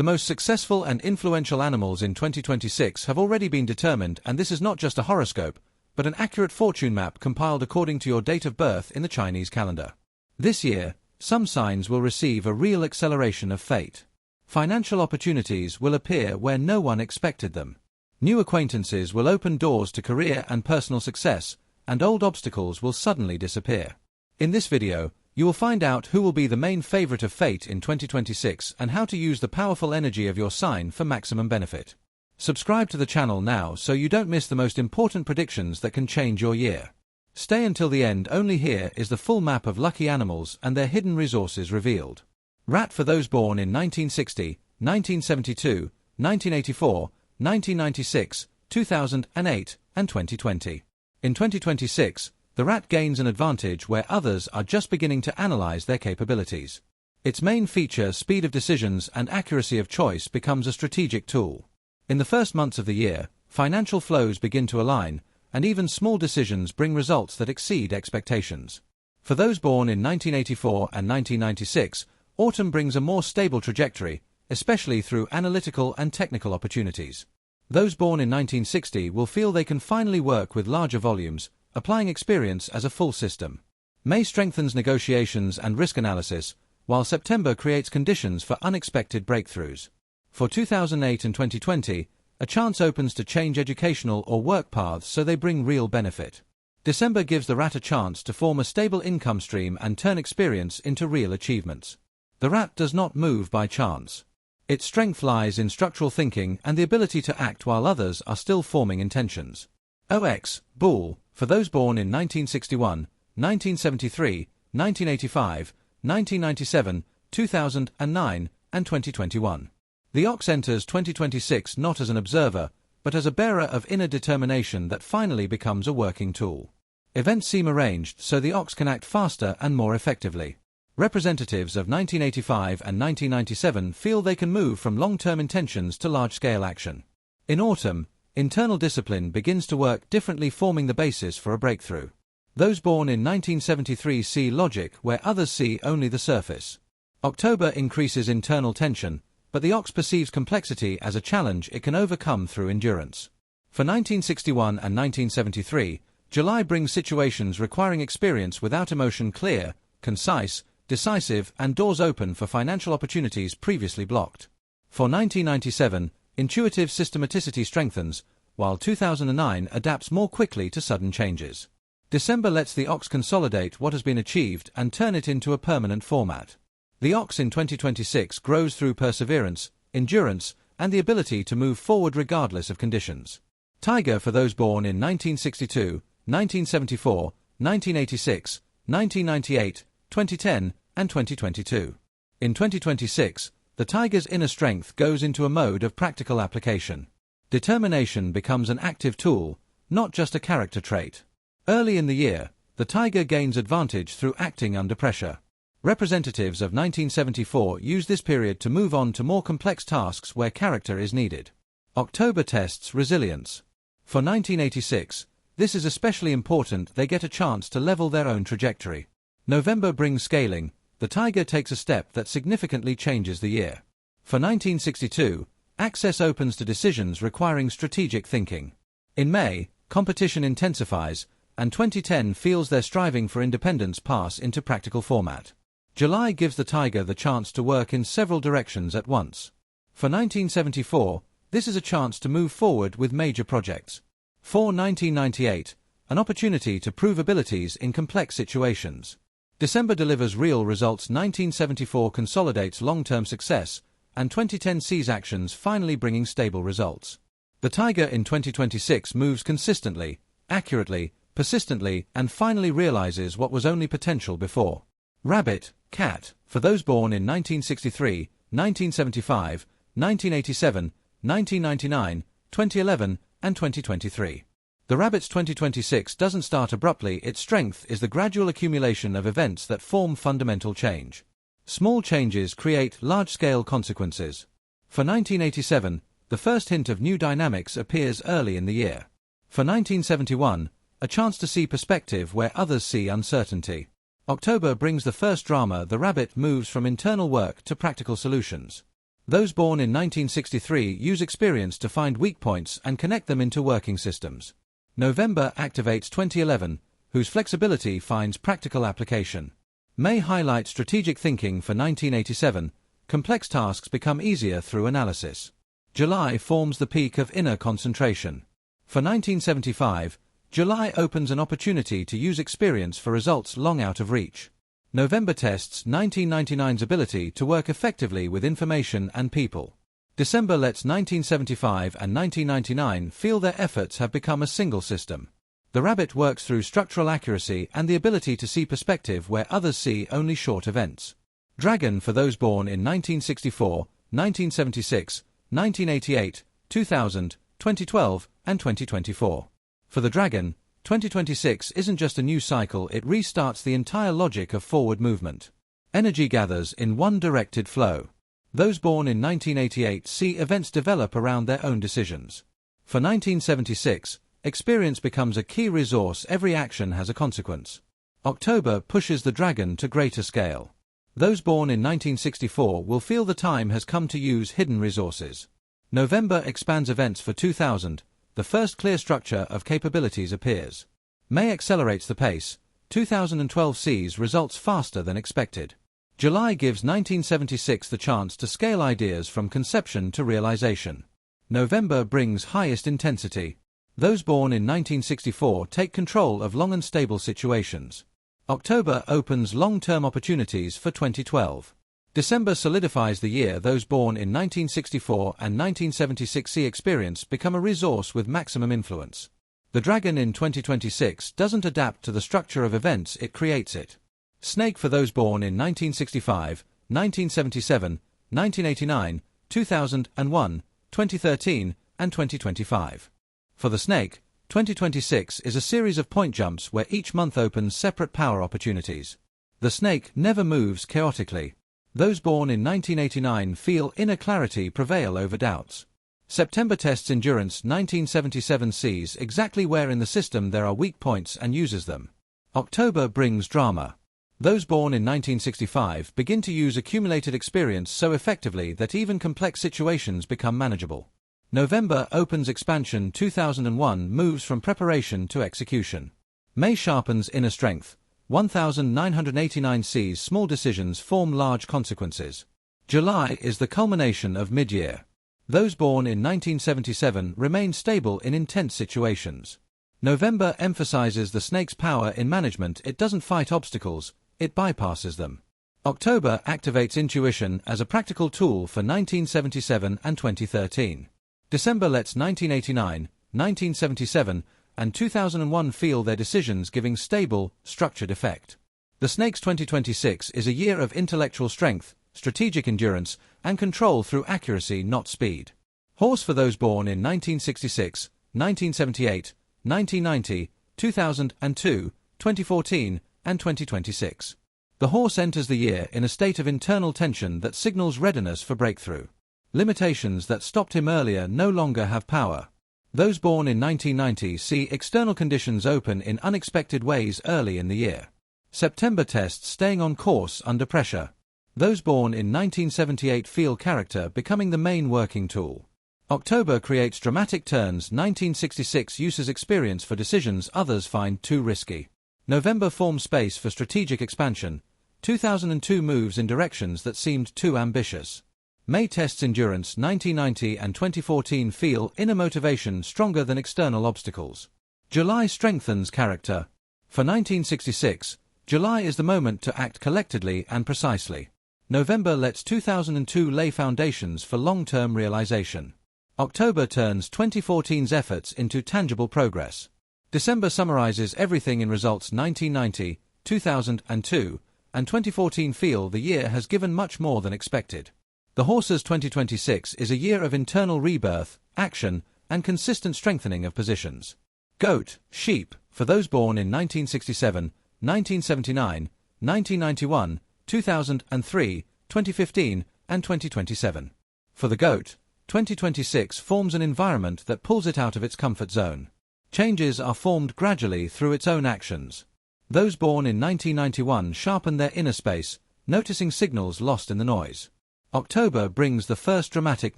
The most successful and influential animals in 2026 have already been determined, and this is not just a horoscope, but an accurate fortune map compiled according to your date of birth in the Chinese calendar. This year, some signs will receive a real acceleration of fate. Financial opportunities will appear where no one expected them. New acquaintances will open doors to career and personal success, and old obstacles will suddenly disappear. In this video, you will find out who will be the main favorite of fate in 2026 and how to use the powerful energy of your sign for maximum benefit. Subscribe to the channel now so you don't miss the most important predictions that can change your year. Stay until the end. Only here is the full map of lucky animals and their hidden resources revealed. Rat for those born in 1960, 1972, 1984, 1996, 2008, and 2020. In 2026, the rat gains an advantage where others are just beginning to analyze their capabilities. Its main feature, speed of decisions and accuracy of choice, becomes a strategic tool. In the first months of the year, financial flows begin to align, and even small decisions bring results that exceed expectations. For those born in 1984 and 1996, autumn brings a more stable trajectory, especially through analytical and technical opportunities. Those born in 1960 will feel they can finally work with larger volumes, applying experience as a full system. May strengthens negotiations and risk analysis, while September creates conditions for unexpected breakthroughs. For 2008 and 2020, a chance opens to change educational or work paths so they bring real benefit. December gives the rat a chance to form a stable income stream and turn experience into real achievements. The rat does not move by chance. Its strength lies in structural thinking and the ability to act while others are still forming intentions. OX, Bull, for those born in 1961, 1973, 1985, 1997, 2009, and 2021. The ox enters 2026 not as an observer, but as a bearer of inner determination that finally becomes a working tool. Events seem arranged so the ox can act faster and more effectively. Representatives of 1985 and 1997 feel they can move from long-term intentions to large-scale action. In autumn, internal discipline begins to work differently, forming the basis for a breakthrough. Those born in 1973 see logic where others see only the surface. October increases internal tension, but the ox perceives complexity as a challenge it can overcome through endurance. For 1961 and 1973, July brings situations requiring experience without emotion, clear, concise, decisive, and doors open for financial opportunities previously blocked. For 1997, intuitive systematicity strengthens, while 2009 adapts more quickly to sudden changes. December lets the ox consolidate what has been achieved and turn it into a permanent format. The ox in 2026 grows through perseverance, endurance, and the ability to move forward regardless of conditions. Tiger for those born in 1962, 1974, 1986, 1998, 2010, and 2022. In 2026, the tiger's inner strength goes into a mode of practical application. Determination becomes an active tool, not just a character trait. Early in the year, the tiger gains advantage through acting under pressure. Representatives of 1974 use this period to move on to more complex tasks where character is needed. October tests resilience. For 1986, this is especially important. They get a chance to level their own trajectory. November brings scaling. The tiger takes a step that significantly changes the year. For 1962, access opens to decisions requiring strategic thinking. In May, competition intensifies, and 2010 feels their striving for independence pass into practical format. July gives the tiger the chance to work in several directions at once. For 1974, this is a chance to move forward with major projects. For 1998, an opportunity to prove abilities in complex situations. December delivers real results. 1974 consolidates long-term success, and 2010 sees actions finally bringing stable results. The tiger in 2026 moves consistently, accurately, persistently, and finally realizes what was only potential before. Rabbit, cat, for those born in 1963, 1975, 1987, 1999, 2011, and 2023. The rabbit's 2026 doesn't start abruptly. Its strength is the gradual accumulation of events that form fundamental change. Small changes create large-scale consequences. For 1987, the first hint of new dynamics appears early in the year. For 1971, a chance to see perspective where others see uncertainty. October brings the first drama. The rabbit moves from internal work to practical solutions. Those born in 1963 use experience to find weak points and connect them into working systems. November activates 2011, whose flexibility finds practical application. May highlights strategic thinking for 1987, complex tasks become easier through analysis. July forms the peak of inner concentration. For 1975, July opens an opportunity to use experience for results long out of reach. November tests 1999's ability to work effectively with information and people. December lets 1975 and 1999 feel their efforts have become a single system. The rabbit works through structural accuracy and the ability to see perspective where others see only short events. Dragon for those born in 1964, 1976, 1988, 2000, 2012, and 2024. For the Dragon, 2026 isn't just a new cycle, it restarts the entire logic of forward movement. Energy gathers in one directed flow. Those born in 1988 see events develop around their own decisions. For 1976, experience becomes a key resource, every action has a consequence. October pushes the Dragon to greater scale. Those born in 1964 will feel the time has come to use hidden resources. November expands events for 2000, the first clear structure of capabilities appears. May accelerates the pace, 2012 sees results faster than expected. July gives 1976 the chance to scale ideas from conception to realization. November brings highest intensity. Those born in 1964 take control of long and stable situations. October opens long-term opportunities for 2012. December solidifies the year. Those born in 1964 and 1976 see experience become a resource with maximum influence. The Dragon in 2026 doesn't adapt to the structure of events, it creates it. Snake for those born in 1965, 1977, 1989, 2001, 2013, and 2025. For the Snake, 2026 is a series of point jumps where each month opens separate power opportunities. The Snake never moves chaotically. Those born in 1989 feel inner clarity prevail over doubts. September tests endurance. 1977 sees exactly where in the system there are weak points and uses them. October brings drama. Those born in 1965 begin to use accumulated experience so effectively that even complex situations become manageable. November opens expansion. 2001 moves from preparation to execution. May sharpens inner strength. 1989 sees small decisions form large consequences. July is the culmination of mid-year. Those born in 1977 remain stable in intense situations. November emphasizes the Snake's power in management. It doesn't fight obstacles, it bypasses them. October activates intuition as a practical tool for 1977 and 2013. December lets 1989, 1977, and 2001 feel their decisions giving stable, structured effect. The Snake's 2026 is a year of intellectual strength, strategic endurance, and control through accuracy, not speed. Horse for those born in 1966, 1978, 1990, 2002, 2014, and 2026. The Horse enters the year in a state of internal tension that signals readiness for breakthrough. Limitations that stopped him earlier no longer have power. Those born in 1990 see external conditions open in unexpected ways early in the year. September tests staying on course under pressure. Those born in 1978 feel character becoming the main working tool. October creates dramatic turns. 1966 uses experience for decisions others find too risky. November forms space for strategic expansion. 2002 moves in directions that seemed too ambitious. May tests endurance. 1990 and 2014 feel inner motivation stronger than external obstacles. July strengthens character. For 1966, July is the moment to act collectedly and precisely. November lets 2002 lay foundations for long-term realization. October turns 2014's efforts into tangible progress. December summarizes everything in results. 1990, 2002, and 2014 feel the year has given much more than expected. The Horse's 2026 is a year of internal rebirth, action, and consistent strengthening of positions. Goat, sheep, for those born in 1967, 1979, 1991, 2003, 2015, and 2027. For the Goat, 2026 forms an environment that pulls it out of its comfort zone. Changes are formed gradually through its own actions. Those born in 1991 sharpen their inner space, noticing signals lost in the noise. October brings the first dramatic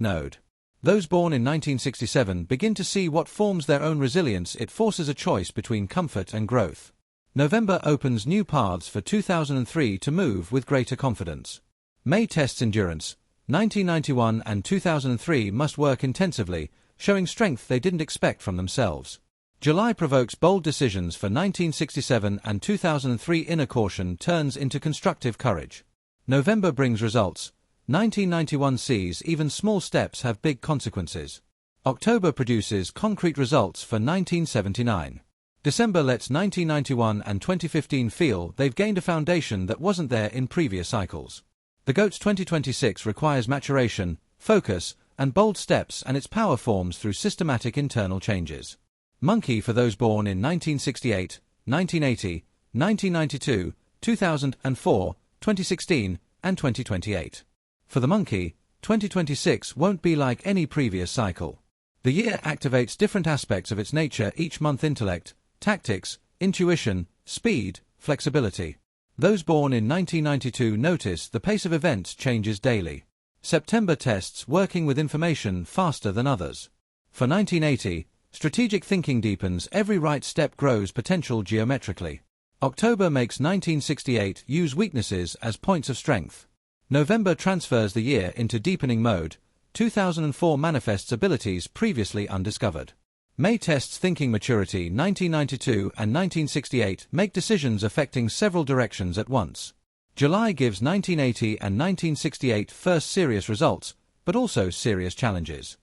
node. Those born in 1967 begin to see what forms their own resilience. It forces a choice between comfort and growth. November opens new paths for 2003 to move with greater confidence. May tests endurance. 1991 and 2003 must work intensively, showing strength they didn't expect from themselves. July provokes bold decisions for 1967 and 2003. Inner caution turns into constructive courage. November brings results. 1991 sees even small steps have big consequences. October produces concrete results for 1979. December lets 1991 and 2015 feel they've gained a foundation that wasn't there in previous cycles. The Goat's 2026 requires maturation, focus, and bold steps, and its power forms through systematic internal changes. Monkey for those born in 1968, 1980, 1992, 2004, 2016, and 2028. For the monkey, 2026 won't be like any previous cycle. The year activates different aspects of its nature each month: intellect, tactics, intuition, speed, flexibility. Those born in 1992 notice the pace of events changes daily. September tests working with information faster than others. For 1980, strategic thinking deepens, every right step grows potential geometrically. October makes 1968 use weaknesses as points of strength. November transfers the year into deepening mode. 2004 manifests abilities previously undiscovered. May tests thinking maturity. 1992 and 1968 make decisions affecting several directions at once. July gives 1980 and 1968 first serious results, but also serious challenges.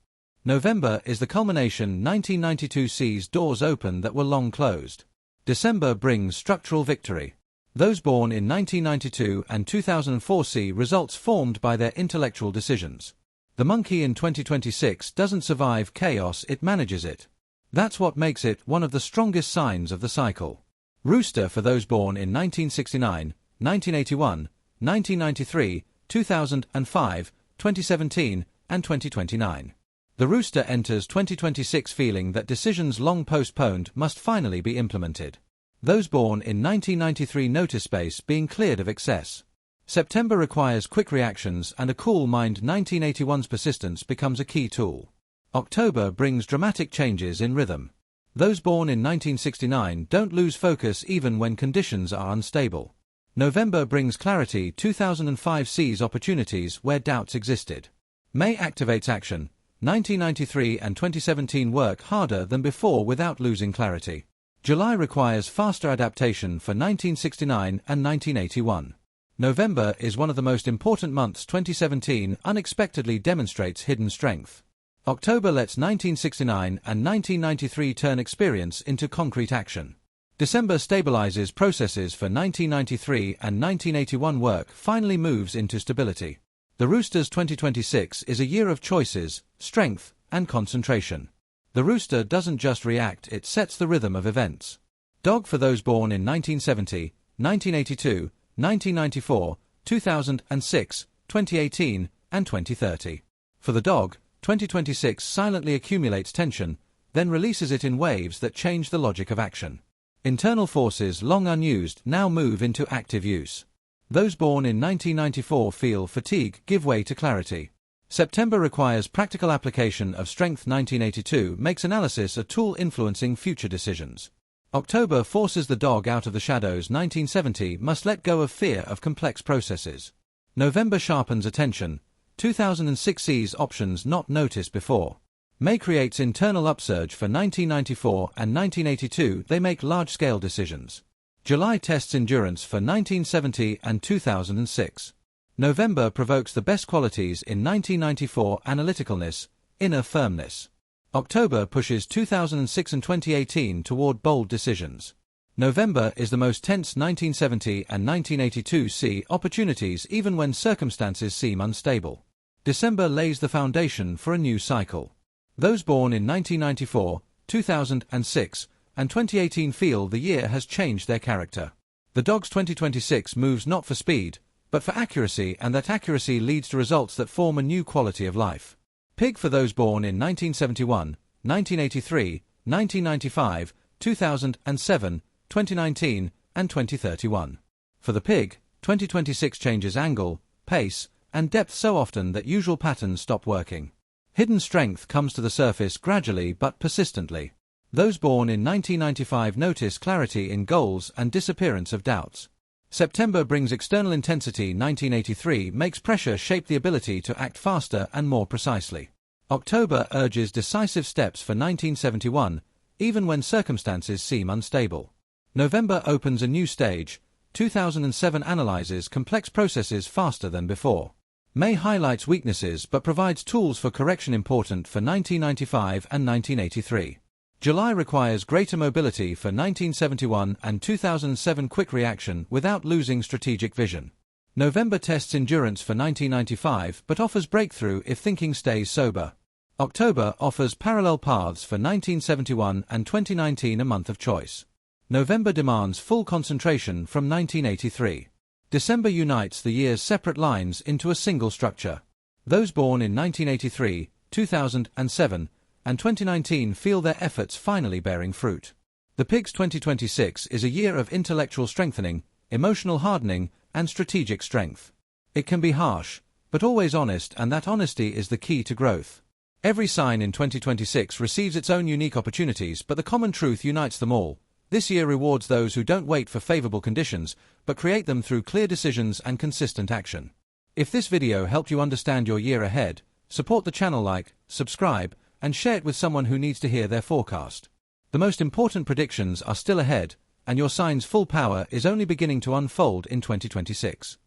November is the culmination. 1992 sees doors open that were long closed. December brings structural victory. Those born in 1992 and 2004 see results formed by their intellectual decisions. The monkey in 2026 doesn't survive chaos, it manages it. That's what makes it one of the strongest signs of the cycle. Rooster for those born in 1969, 1981, 1993, 2005, 2017, and 2029. The rooster enters 2026 feeling that decisions long postponed must finally be implemented. Those born in 1993 notice space being cleared of excess. September requires quick reactions and a cool mind. 1981's persistence becomes a key tool. October brings dramatic changes in rhythm. Those born in 1969 don't lose focus even when conditions are unstable. November brings clarity. 2005 sees opportunities where doubts existed. May activates action. 1993 and 2017 work harder than before without losing clarity. July requires faster adaptation for 1969 and 1981. November is one of the most important months. 2017 unexpectedly demonstrates hidden strength. October lets 1969 and 1993 turn experience into concrete action. December stabilizes processes for 1993 and 1981 work finally moves into stability. The Rooster's 2026 is a year of choices, strength, and concentration. The rooster doesn't just react, it sets the rhythm of events. Dog for those born in 1970, 1982, 1994, 2006, 2018, and 2030. For the dog, 2026 silently accumulates tension, then releases it in waves that change the logic of action. Internal forces long unused now move into active use. Those born in 1994 feel fatigue give way to clarity. September requires practical application of strength. 1982 makes analysis a tool influencing future decisions. October forces the dog out of the shadows. 1970 must let go of fear of complex processes. November sharpens attention. 2006 sees options not noticed before. May creates internal upsurge. For 1994 and 1982 they make large-scale decisions. July tests endurance for 1970 and 2006. November provokes the best qualities in 1994: analyticalness, inner firmness. October pushes 2006 and 2018 toward bold decisions. November is the most tense. 1970 and 1982 see opportunities even when circumstances seem unstable. December lays the foundation for a new cycle. Those born in 1994, 2006, and 2018 feel the year has changed their character. The dog's 2026 moves not for speed, but for accuracy, and that accuracy leads to results that form a new quality of life. Pig for those born in 1971, 1983, 1995, 2007, 2019, and 2031. For the pig, 2026 changes angle, pace, and depth so often that usual patterns stop working. Hidden strength comes to the surface gradually but persistently. Those born in 1995 notice clarity in goals and disappearance of doubts. September brings external intensity. 1983 makes pressure shape the ability to act faster and more precisely. October urges decisive steps for 1971, even when circumstances seem unstable. November opens a new stage. 2007 analyzes complex processes faster than before. May highlights weaknesses but provides tools for correction important for 1995 and 1983. July requires greater mobility for 1971 and 2007 quick reaction without losing strategic vision. November tests endurance for 1995 but offers breakthrough if thinking stays sober. October offers parallel paths for 1971 and 2019, a month of choice. November demands full concentration from 1983. December unites the year's separate lines into a single structure. Those born in 1983, 2007, and 2019 feel their efforts finally bearing fruit. The Pig's 2026 is a year of intellectual strengthening, emotional hardening, and strategic strength. It can be harsh, but always honest, and that honesty is the key to growth. Every sign in 2026 receives its own unique opportunities, but the common truth unites them all. This year rewards those who don't wait for favorable conditions, but create them through clear decisions and consistent action. If this video helped you understand your year ahead, support the channel, like, subscribe, and share it with someone who needs to hear their forecast. The most important predictions are still ahead, and your sign's full power is only beginning to unfold in 2026.